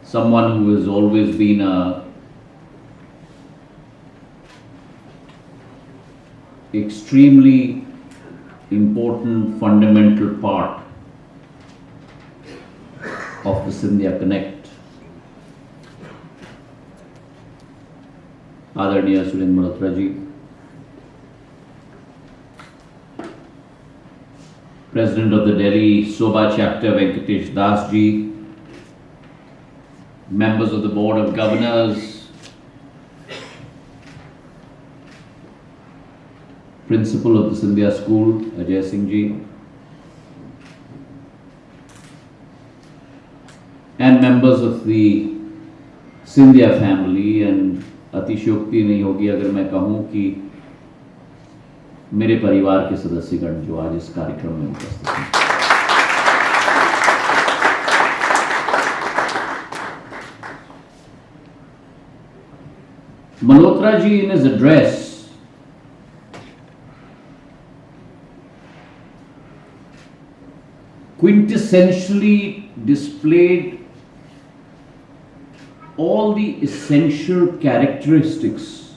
someone who has always been a extremely important fundamental part of the Scindia Connect. Adharaniya Suren Malhotra ji, President of the Delhi SOBA chapter Venkatesh Das ji, members of the Board of Governors, Principal of the Scindia School Ajay Singh ji, and members of the Scindia family, and अतिशयोक्ति नहीं होगी अगर मैं कहूं कि मेरे परिवार के सदस्यगण जो आज इस कार्यक्रम में उपस्थित हैं। Malhotra ji in his address quintessentially displayed all the essential characteristics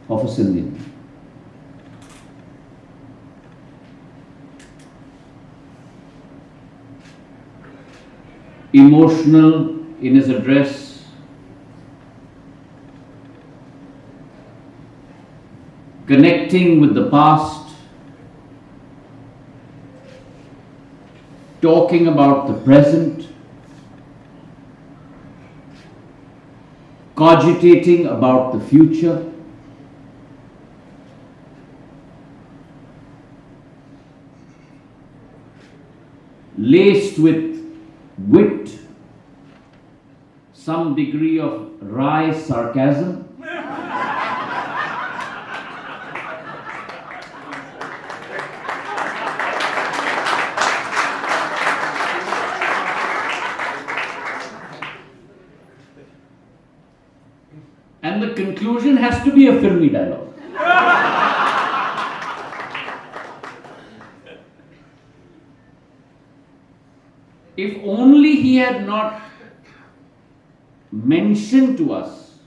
of a Scindian. Emotional in his address, connecting with the past, talking about the present, cogitating about the future, laced with wit, some degree of wry sarcasm, and the conclusion has to be a filmy dialogue. If only he had not mentioned to us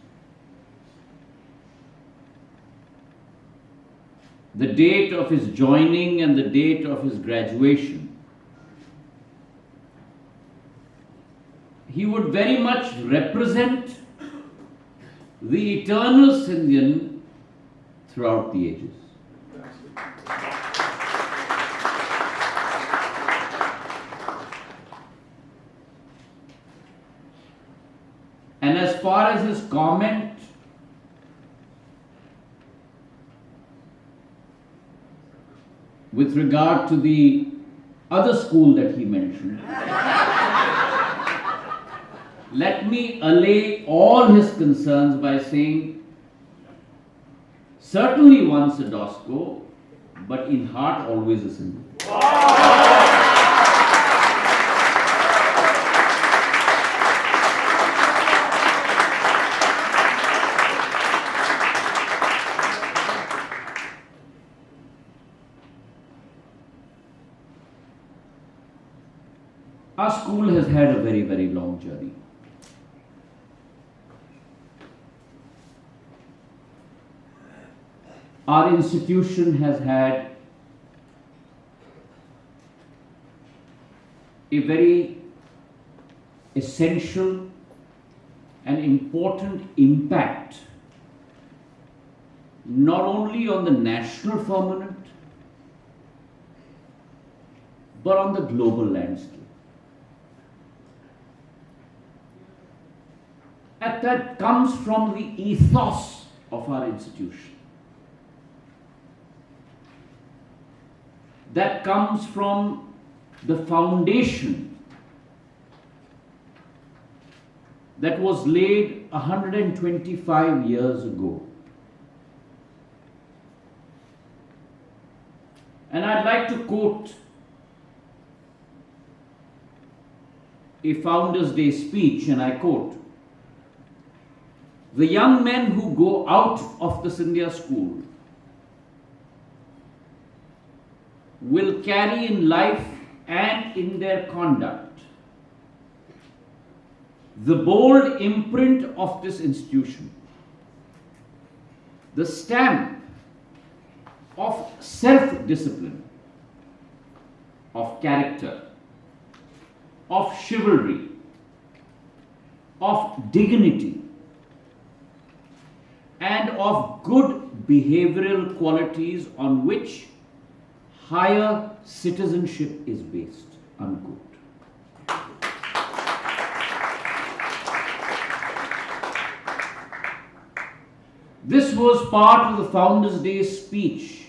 the date of his joining and the date of his graduation, he would very much represent the eternal Scindian throughout the ages. And as far as his comment with regard to the other school that he mentioned, let me allay all his concerns by saying, certainly once a DOSCO, but in heart always a Scindia. Our school has had a very, very long journey. Our institution has had a very essential and important impact not only on the national firmament but on the global landscape. And that comes from the ethos of our institution. That comes from the foundation that was laid 125 years ago. And I'd like to quote a Founders' Day speech, and I quote, "The young men who go out of the Scindia school will carry in life and in their conduct the bold imprint of this institution, the stamp of self-discipline, of character, of chivalry, of dignity, and of good behavioral qualities on which higher citizenship is based, unquote. This was part of the Founders' Day speech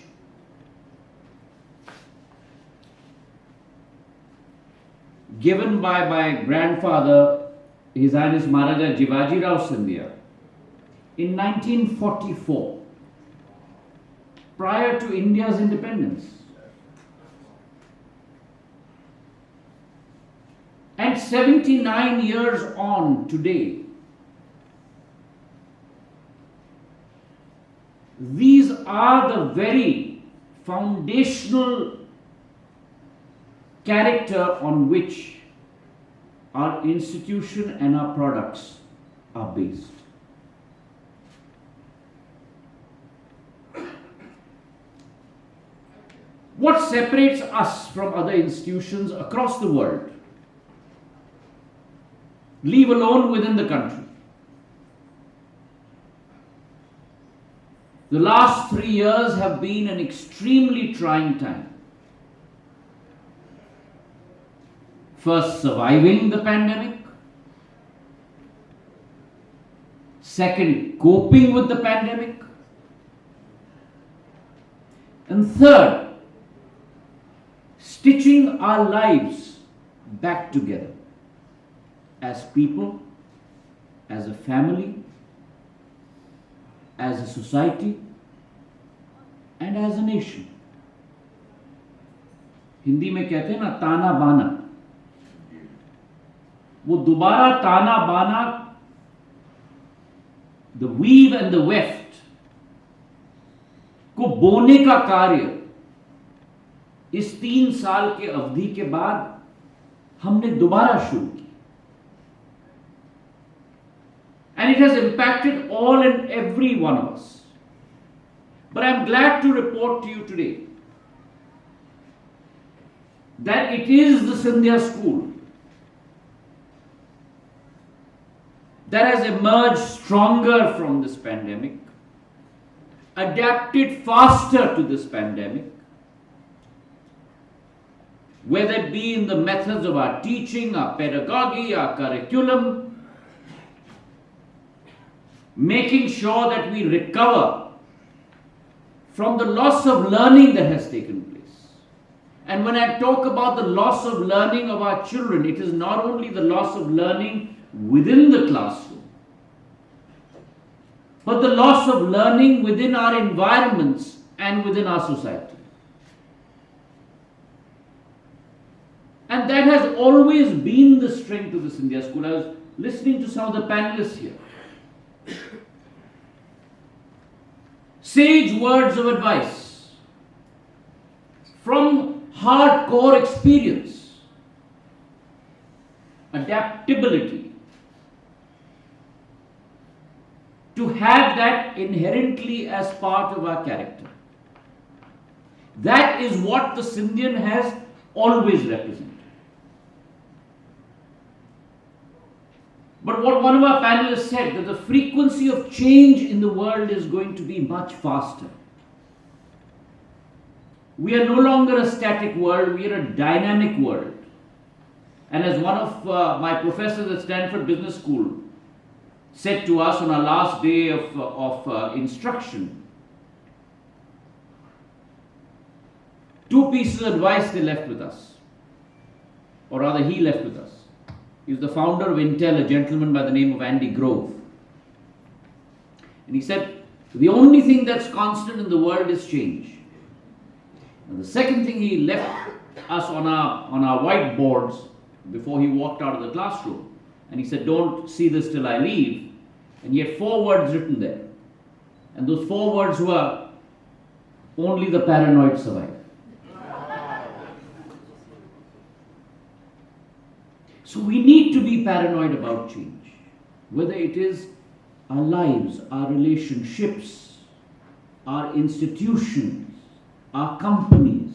given by my grandfather, His Highness Maharaja Jivaji Rao Scindia, in 1944, prior to India's independence. And 79 years on today, these are the very foundational character on which our institution and our products are based. What separates us from other institutions across the world, leave alone within the country? The last 3 years have been an extremely trying time. First, surviving the pandemic. Second, coping with the pandemic. And third, stitching our lives back together as people, as a family, as a society, and as a nation. Hindi में कहते हैं ना, ताना बाना. वो दोबारा ताना बाना, the weave and the weft को बोने का कार्य इस 3 साल के अवधि के बाद हमने दोबारा शुरू किया. And it has impacted all and every one of us. But I am glad to report to you today that it is the Scindia School that has emerged stronger from this pandemic, adapted faster to this pandemic, whether it be in the methods of our teaching, our pedagogy, our curriculum, making sure that we recover from the loss of learning that has taken place. And when I talk about the loss of learning of our children, it is not only the loss of learning within the classroom, but the loss of learning within our environments and within our society. And that has always been the strength of the Scindia School. I was listening to some of the panelists here. Sage words of advice from hardcore experience, adaptability, to have that inherently as part of our character. That is what the Scindian has always represented. But what one of our panelists said, that the frequency of change in the world is going to be much faster. We are no longer a static world, we are a dynamic world. And as one of my professors at Stanford Business School said to us on our last day of instruction, 2 pieces of advice they left with us, or rather he left with us. He was the founder of Intel, a gentleman by the name of Andy Grove. And he said, the only thing that's constant in the world is change. And the second thing he left us on our whiteboards before he walked out of the classroom. And he said, don't see this till I leave. And he had 4 words written there. And those 4 words were, only the paranoid survive. So we need to be paranoid about change, whether it is our lives, our relationships, our institutions, our companies.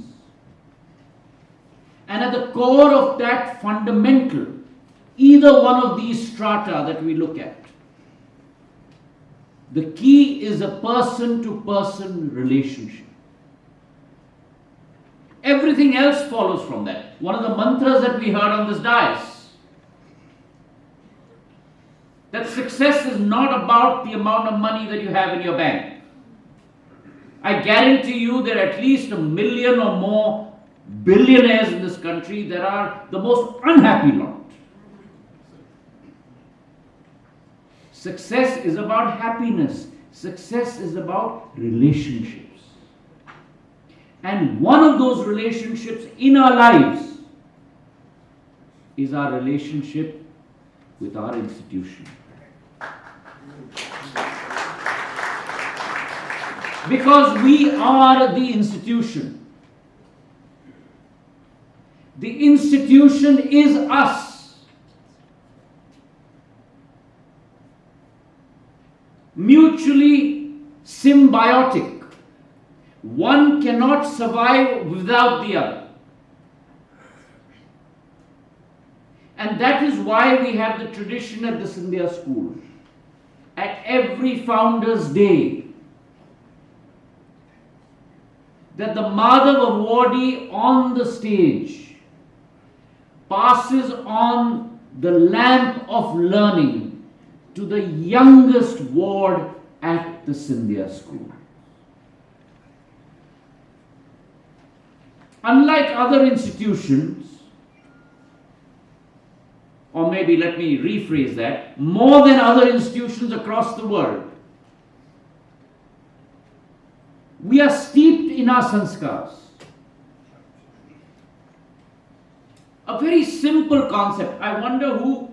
And at the core of that fundamental, either one of these strata that we look at, the key is a person-to-person relationship. Everything else follows from that. One of the mantras that we heard on this dais, that success is not about the amount of money that you have in your bank. I guarantee you there are at least 1 million or more billionaires in this country that are the most unhappy lot. Success is about happiness. Success is about relationships. And one of those relationships in our lives is our relationship with our institution. Because we are the institution. The institution is us. Mutually symbiotic. One cannot survive without the other. And that is why we have the tradition at the Scindia school. At every Founders' Day, that the Madhav awardee on the stage passes on the lamp of learning to the youngest ward at the Scindia school. Unlike other institutions, or maybe let me rephrase that, more than other institutions across the world, we are steeped in our sanskars. A very simple concept. I wonder who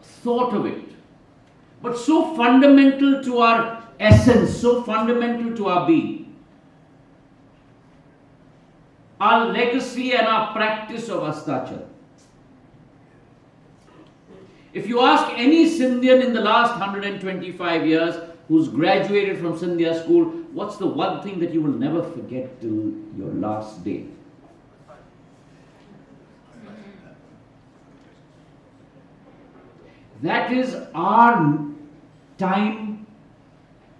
thought of it. But so fundamental to our essence, so fundamental to our being. Our legacy and our practice of Astachar. If you ask any Scindian in the last 125 years who's graduated from Scindia school, what's the one thing that you will never forget till your last day? That is our time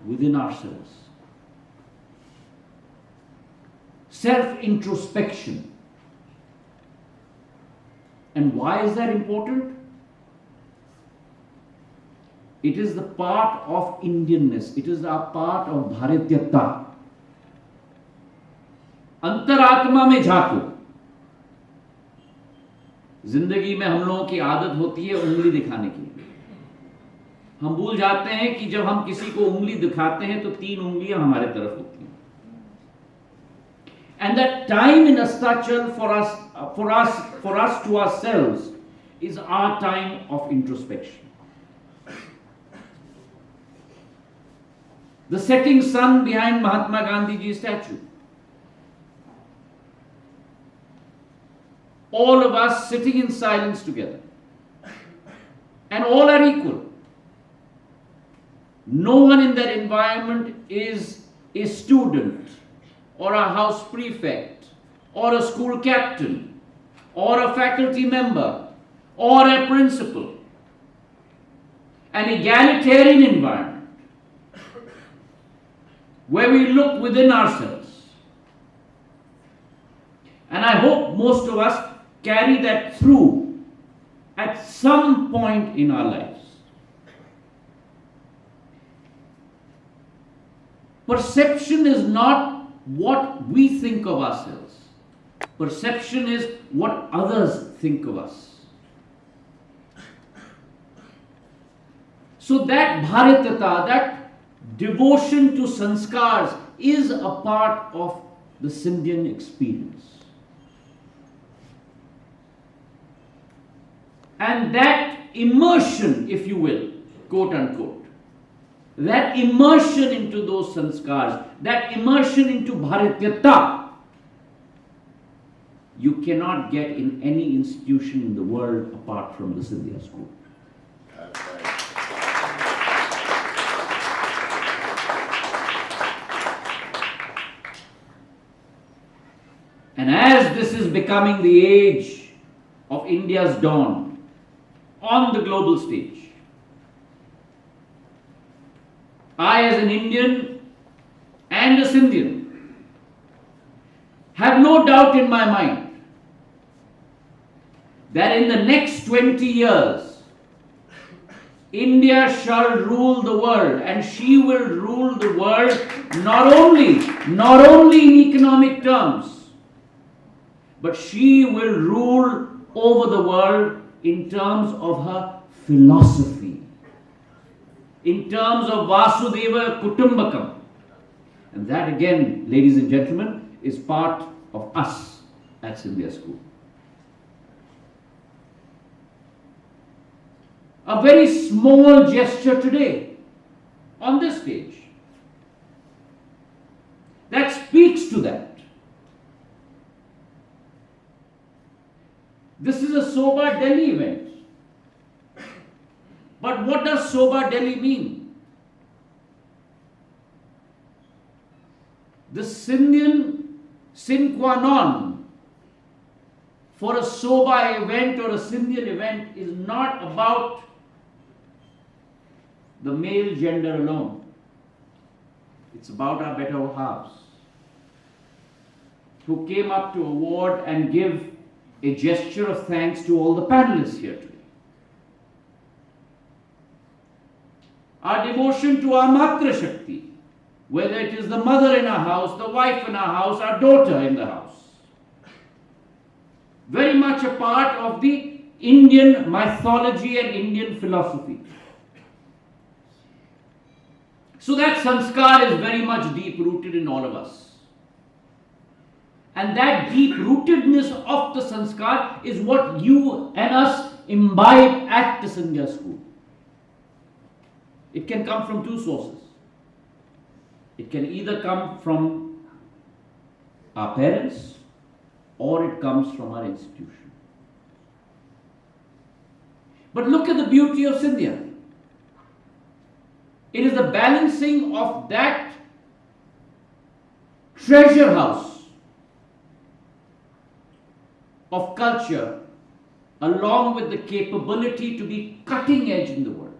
within ourselves. Self-introspection. And why is that important? It is the part of Indianness. It is a part of Bharatyata. अंतरात्मा में झांको. जिंदगी में हम लोगों की आदत होती है उंगली दिखाने की. हम भूल जाते हैं कि जब हम किसी को उंगली दिखाते हैं तो 3 उंगलियां हमारे तरफ होती हैं. And that time in Astachar for us to ourselves is our time of introspection. The setting sun behind Mahatma Gandhi Ji's statue. All of us sitting in silence together. And all are equal. No one in that environment is a student or a house prefect or a school captain or a faculty member or a principal. An egalitarian environment where we look within ourselves. And I hope most of us carry that through at some point in our lives. Perception is not what we think of ourselves. Perception is what others think of us. So that bharatata, that devotion to sanskars is a part of the Scindian experience. And that immersion, if you will, quote unquote, that immersion into those sanskars, that immersion into bharatyata, you you cannot get in any institution in the world apart from the Scindia school. And as this is becoming the age of India's dawn on the global stage, I, as an Indian and a Scindian, have no doubt in my mind that in the next 20 years, India shall rule the world, and she will rule the world not only in economic terms, but she will rule over the world in terms of her philosophy, in terms of Vasudeva Kutumbakam. And that again, ladies and gentlemen, is part of us at Scindia School. A very small gesture today on this stage that speaks to that. This is a SOBA Delhi event. But what does SOBA Delhi mean? The sine qua non for a SOBA event or a Scindian event is not about the male gender alone. It's about our better halves who came up to award and give a gesture of thanks to all the panelists here today. Our devotion to our Matra Shakti, whether it is the mother in our house, the wife in our house, our daughter in the house. Very much a part of the Indian mythology and Indian philosophy. So that sanskar is very much deep-rooted in all of us. And that deep-rootedness of the sanskar is what you and us imbibe at the Scindia school. It can come from two sources. It can either come from our parents or it comes from our institution. But look at the beauty of Scindia. It is the balancing of that treasure house of culture along with the capability to be cutting edge in the world.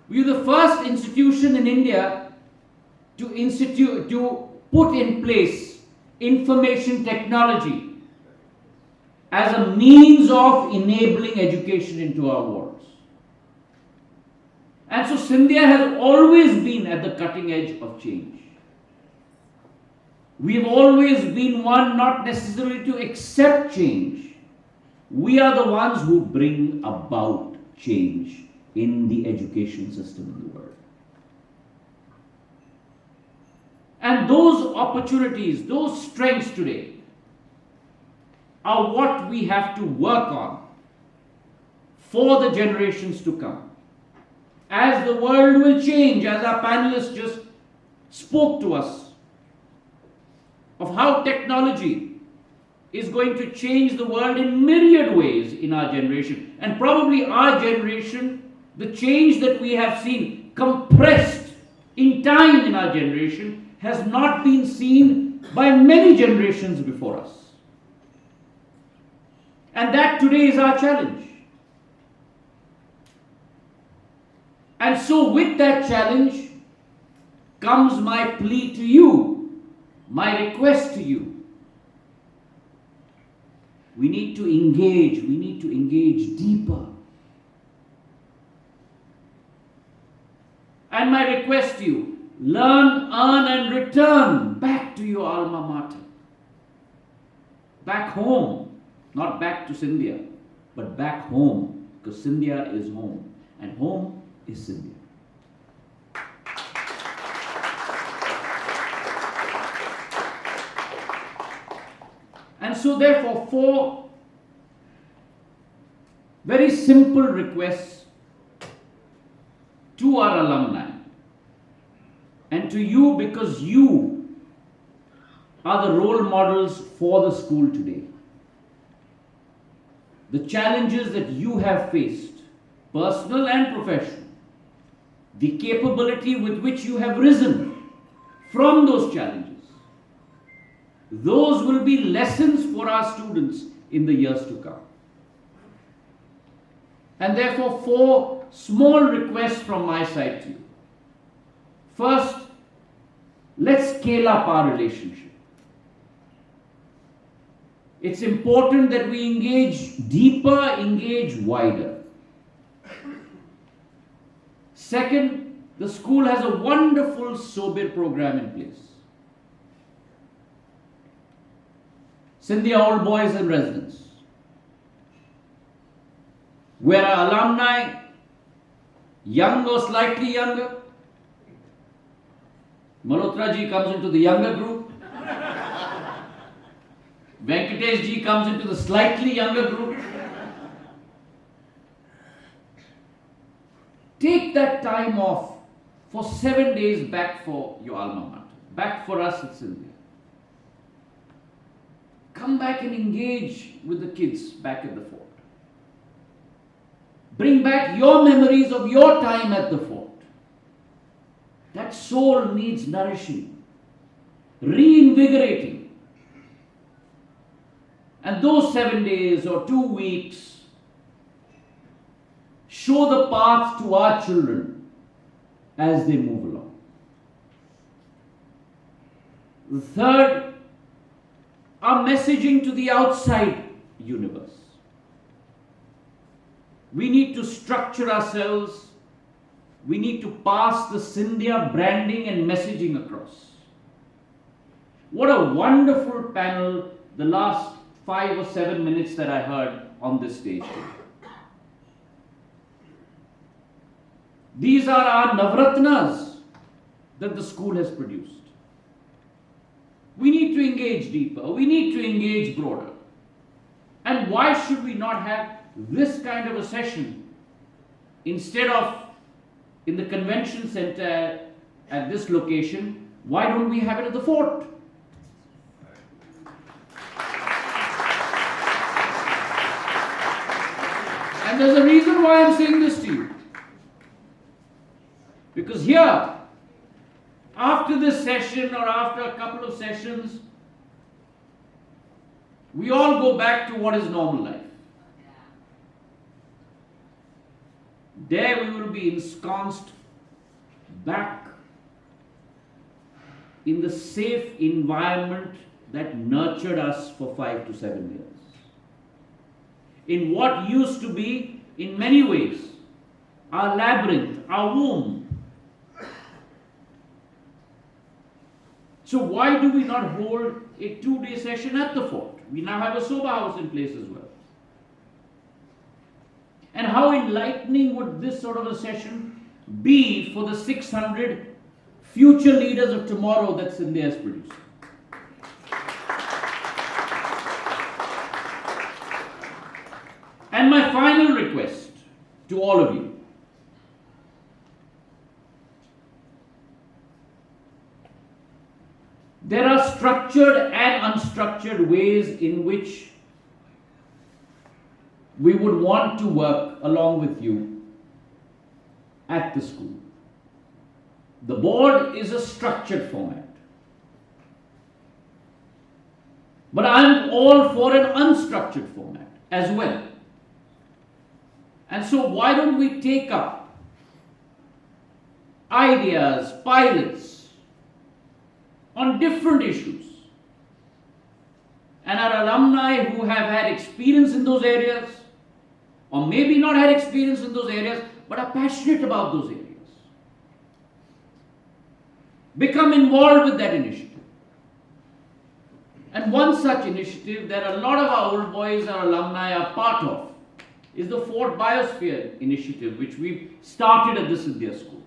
We are the first institution in India to put in place information technology as a means of enabling education into our wards. And so Scindia has always been at the cutting edge of change. We have always been one not necessarily to accept change. We are the ones who bring about change in the education system in the world. And those opportunities, those strengths today are what we have to work on for the generations to come. As the world will change, as our panelists just spoke to us, of how technology is going to change the world in myriad ways in our generation. And probably our generation, the change that we have seen compressed in time in our generation has not been seen by many generations before us. And that today is our challenge. And so with that challenge comes my plea to you, my request to you. We need to engage deeper. And my request to you, learn, earn and return back to your alma mater. Back home, not back to Scindia, but back home, because Scindia is home, and home is Scindia. And so therefore, four very simple requests to our alumni and to you, because you are the role models for the school today. The challenges that you have faced, personal and professional, the capability with which you have risen from those challenges, those will be lessons for our students in the years to come. And therefore, 4 small requests from my side to you. First, let's scale up our relationship. It's important that we engage deeper, engage wider. Second, the school has a wonderful SOBA program in place. Scindia Old Boys and Residents, where our alumni, young or slightly younger, Malhotra ji comes into the younger group, Venkatesh ji comes into the slightly younger group. Take that time off for 7 days back for your alma mater, back for us at Scindia. Come back and engage with the kids back at the fort. Bring back your memories of your time at the fort. That soul needs nourishing, reinvigorating. And those 7 days or 2 weeks show the path to our children as they move along. The third, our messaging to the outside universe. We need to structure ourselves. We need to pass the Scindia branding and messaging across. What a wonderful panel the last 5 or 7 minutes that I heard on this stage today. These are our Navratnas that the school has produced. We need to engage deeper. We need to engage broader. And why should we not have this kind of a session instead of in the convention center at this location? Why don't we have it at the fort? And there's a reason why I'm saying this to you. Because here, after this session or after a couple of sessions, we all go back to what is normal life. There we will be ensconced back in the safe environment that nurtured us for 5 to 7 years. In what used to be, in many ways, our labyrinth, our womb. So why do we not hold a 2-day session at the fort? We now have a SOBA house in place as well. And how enlightening would this sort of a session be for the 600 future leaders of tomorrow that Scindia has produced? And my final request to all of you. There are structured and unstructured ways in which we would want to work along with you at the school. The board is a structured format. But I'm all for an unstructured format as well. And so why don't we take up ideas, pilots on different issues? And our alumni who have had experience in those areas, or maybe not had experience in those areas, but are passionate about those areas, become involved with that initiative. And one such initiative that a lot of our old boys, our alumni are part of, is the Fort Biosphere initiative, which we've started at the Scindia School.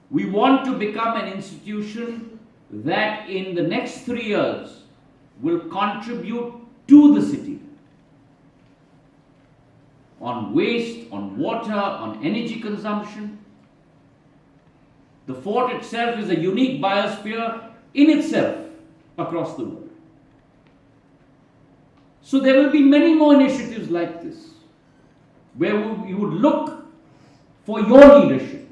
We want to become an institution that in the next 3 years will contribute to the city on waste, on water, on energy consumption. The fort itself is a unique biosphere in itself across the world. So there will be many more initiatives like this, where we would look for your leadership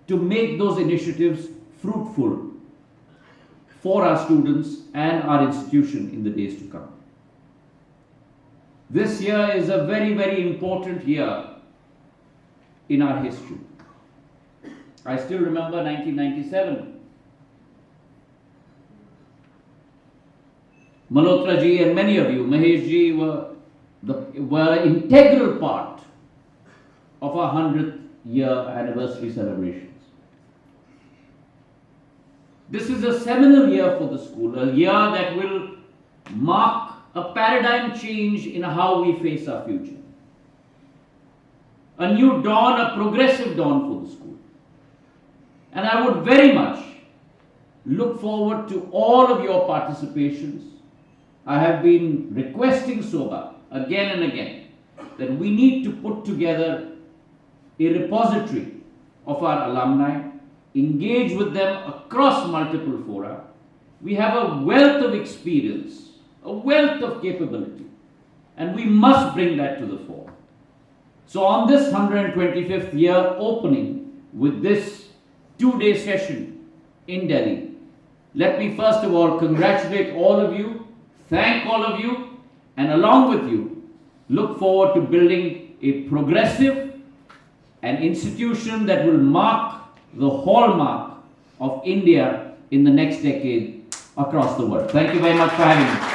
to make those initiatives fruitful for our students and our institution in the days to come. This year is a very, very important year in our history. I still remember 1997. Malhotra ji and many of you, Mahesh ji, were an integral part of our 100th year anniversary celebrations. This is a seminal year for the school, a year that will mark a paradigm change in how we face our future. A new dawn, a progressive dawn for the school. And I would very much look forward to all of your participations. I have been requesting SOBA again and again that we need to put together a repository of our alumni, engage with them across multiple fora. We have a wealth of experience, a wealth of capability, and we must bring that to the fore. So on this 125th year opening with this 2-day session in Delhi, let me first of all congratulate all of you, thank all of you, and along with you, look forward to building a progressive an institution that will mark the hallmark of India in the next decade across the world. Thank you very much for having me.